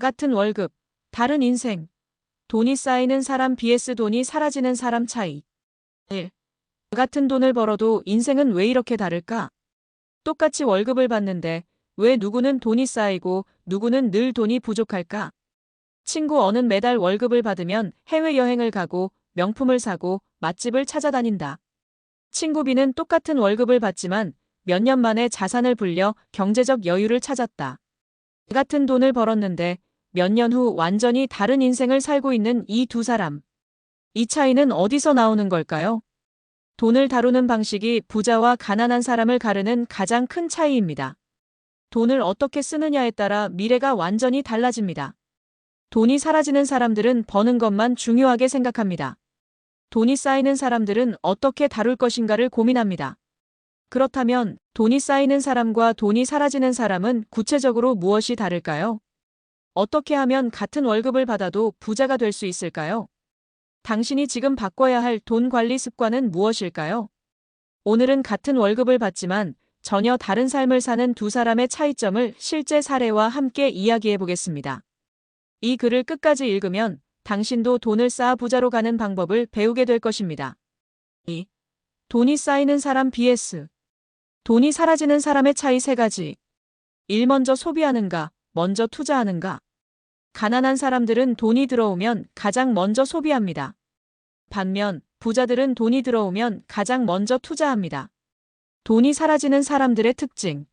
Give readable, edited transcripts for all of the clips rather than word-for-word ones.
같은 월급, 다른 인생. 돈이 쌓이는 사람 vs 돈이 사라지는 사람 차이. 1. 같은 돈을 벌어도 인생은 왜 이렇게 다를까? 똑같이 월급을 받는데 왜 누구는 돈이 쌓이고 누구는 늘 돈이 부족할까? 친구 어는 매달 월급을 받으면 해외여행을 가고 명품을 사고 맛집을 찾아다닌다. 친구 B는 똑같은 월급을 받지만 몇 년 만에 자산을 불려 경제적 여유를 찾았다. 같은 돈을 벌었는데 몇 년 후 완전히 다른 인생을 살고 있는 이 두 사람. 이 차이는 어디서 나오는 걸까요? 돈을 다루는 방식이 부자와 가난한 사람을 가르는 가장 큰 차이입니다. 돈을 어떻게 쓰느냐에 따라 미래가 완전히 달라집니다. 돈이 사라지는 사람들은 버는 것만 중요하게 생각합니다. 돈이 쌓이는 사람들은 어떻게 다룰 것인가를 고민합니다. 그렇다면 돈이 쌓이는 사람과 돈이 사라지는 사람은 구체적으로 무엇이 다를까요? 어떻게 하면 같은 월급을 받아도 부자가 될 수 있을까요? 당신이 지금 바꿔야 할 돈 관리 습관은 무엇일까요? 오늘은 같은 월급을 받지만 전혀 다른 삶을 사는 두 사람의 차이점을 실제 사례와 함께 이야기해 보겠습니다. 이 글을 끝까지 읽으면 당신도 돈을 쌓아 부자로 가는 방법을 배우게 될 것입니다. 2. 돈이 쌓이는 사람 vs 돈이 사라지는 사람의 차이 3가지. 1. 먼저 소비하는가, 먼저 투자하는가. 가난한 사람들은 돈이 들어오면 가장 먼저 소비합니다. 반면 부자들은 돈이 들어오면 가장 먼저 투자합니다. 돈이 사라지는 사람들의 특징.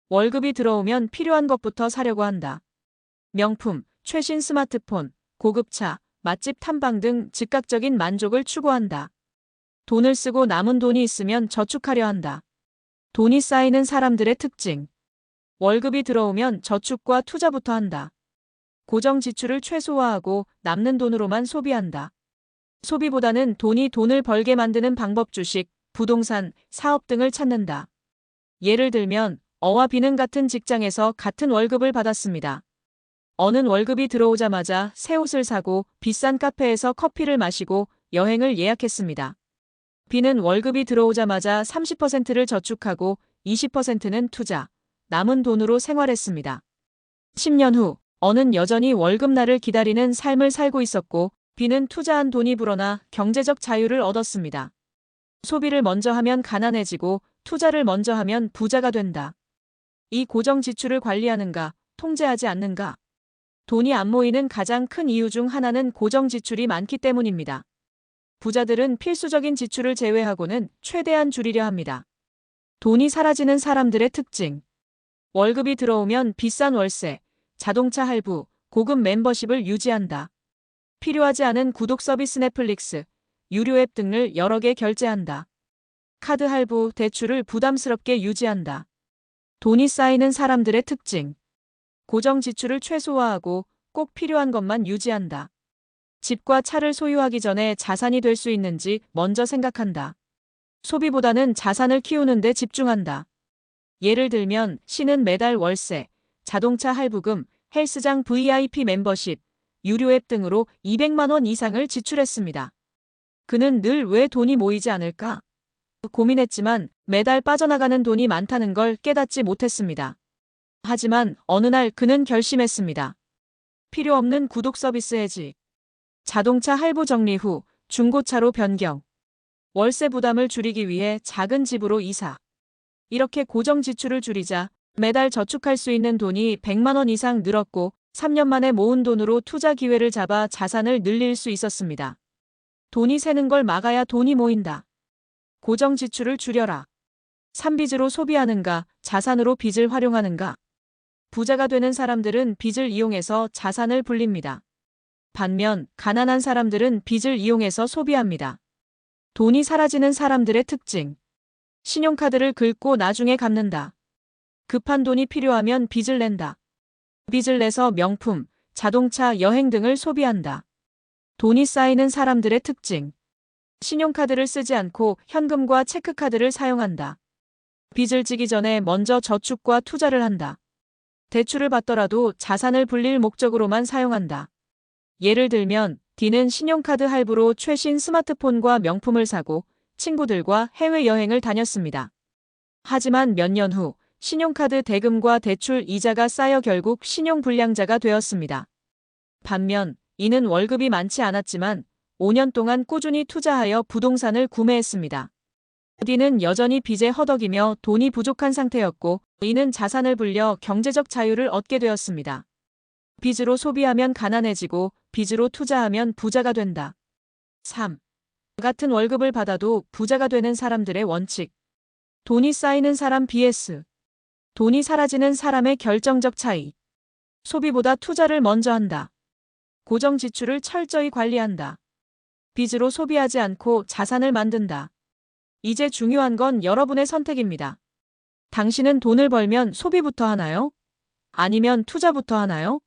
월급이 들어오면 필요한 것부터 사려고 한다. 명품, 최신 스마트폰, 고급차, 맛집 탐방 등 즉각적인 만족을 추구한다. 돈을 쓰고 남은 돈이 있으면 저축하려 한다. 돈이 쌓이는 사람들의 특징. 월급이 들어오면 저축과 투자부터 한다. 고정 지출을 최소화하고 남는 돈으로만 소비한다. 소비보다는 돈이 돈을 벌게 만드는 방법 주식, 부동산, 사업 등을 찾는다. 예를 들면 어와 B는 같은 직장에서 같은 월급을 받았습니다. 어는 월급이 들어오자마자 새 옷을 사고 비싼 카페에서 커피를 마시고 여행을 예약했습니다. B는 월급이 들어오자마자 30%를 저축하고 20%는 투자, 남은 돈으로 생활했습니다. 10년 후 어는 여전히 월급날을 기다리는 삶을 살고 있었고 B는 투자한 돈이 불어나 경제적 자유를 얻었습니다. 소비를 먼저 하면 가난해지고 투자를 먼저 하면 부자가 된다. 이 고정 지출을 관리하는가, 통제하지 않는가. 돈이 안 모이는 가장 큰 이유 중 하나는 고정 지출이 많기 때문입니다. 부자들은 필수적인 지출을 제외하고는 최대한 줄이려 합니다. 돈이 사라지는 사람들의 특징. 월급이 들어오면 비싼 월세, 자동차 할부, 고급 멤버십을 유지한다. 필요하지 않은 구독 서비스 넷플릭스, 유료 앱 등을 여러 개 결제한다. 카드 할부, 대출을 부담스럽게 유지한다. 돈이 쌓이는 사람들의 특징. 고정 지출을 최소화하고 꼭 필요한 것만 유지한다. 집과 차를 소유하기 전에 자산이 될 수 있는지 먼저 생각한다. 소비보다는 자산을 키우는 데 집중한다. 예를 들면 C는 매달 월세, 자동차 할부금, 헬스장 VIP 멤버십, 유료 앱 등으로 200만 원 이상을 지출했습니다. 그는 늘 왜 돈이 모이지 않을까? 고민했지만 매달 빠져나가는 돈이 많다는 걸 깨닫지 못했습니다. 하지만 어느 날 그는 결심했습니다. 필요 없는 구독 서비스 해지. 자동차 할부 정리 후 중고차로 변경. 월세 부담을 줄이기 위해 작은 집으로 이사. 이렇게 고정 지출을 줄이자 매달 저축할 수 있는 돈이 100만 원 이상 늘었고 3년 만에 모은 돈으로 투자 기회를 잡아 자산을 늘릴 수 있었습니다. 돈이 새는 걸 막아야 돈이 모인다. 고정 지출을 줄여라. 산빚으로 소비하는가, 자산으로 빚을 활용하는가. 부자가 되는 사람들은 빚을 이용해서 자산을 불립니다. 반면 가난한 사람들은 빚을 이용해서 소비합니다. 돈이 사라지는 사람들의 특징. 신용카드를 긁고 나중에 갚는다. 급한 돈이 필요하면 빚을 낸다. 빚을 내서 명품, 자동차, 여행 등을 소비한다. 돈이 쌓이는 사람들의 특징. 신용카드를 쓰지 않고 현금과 체크카드를 사용한다. 빚을 지기 전에 먼저 저축과 투자를 한다. 대출을 받더라도 자산을 불릴 목적으로만 사용한다. 예를 들면 D는 신용카드 할부로 최신 스마트폰과 명품을 사고 친구들과 해외여행을 다녔습니다. 하지만 몇 년 후 신용카드 대금과 대출 이자가 쌓여 결국 신용불량자가 되었습니다. 반면 이는 월급이 많지 않았지만 5년 동안 꾸준히 투자하여 부동산을 구매했습니다. D는 여전히 빚에 허덕이며 돈이 부족한 상태였고 이는 자산을 불려 경제적 자유를 얻게 되었습니다. 빚으로 소비하면 가난해지고 빚으로 투자하면 부자가 된다. 3. 같은 월급을 받아도 부자가 되는 사람들의 원칙. 돈이 쌓이는 사람 vs 돈이 사라지는 사람의 결정적 차이. 소비보다 투자를 먼저 한다. 고정 지출을 철저히 관리한다. 빚으로 소비하지 않고 자산을 만든다. 이제 중요한 건 여러분의 선택입니다. 당신은 돈을 벌면 소비부터 하나요? 아니면 투자부터 하나요?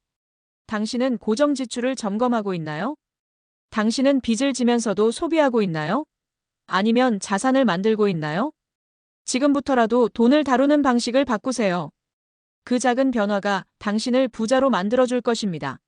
당신은 고정 지출을 점검하고 있나요? 당신은 빚을 지면서도 소비하고 있나요? 아니면 자산을 만들고 있나요? 지금부터라도 돈을 다루는 방식을 바꾸세요. 그 작은 변화가 당신을 부자로 만들어줄 것입니다.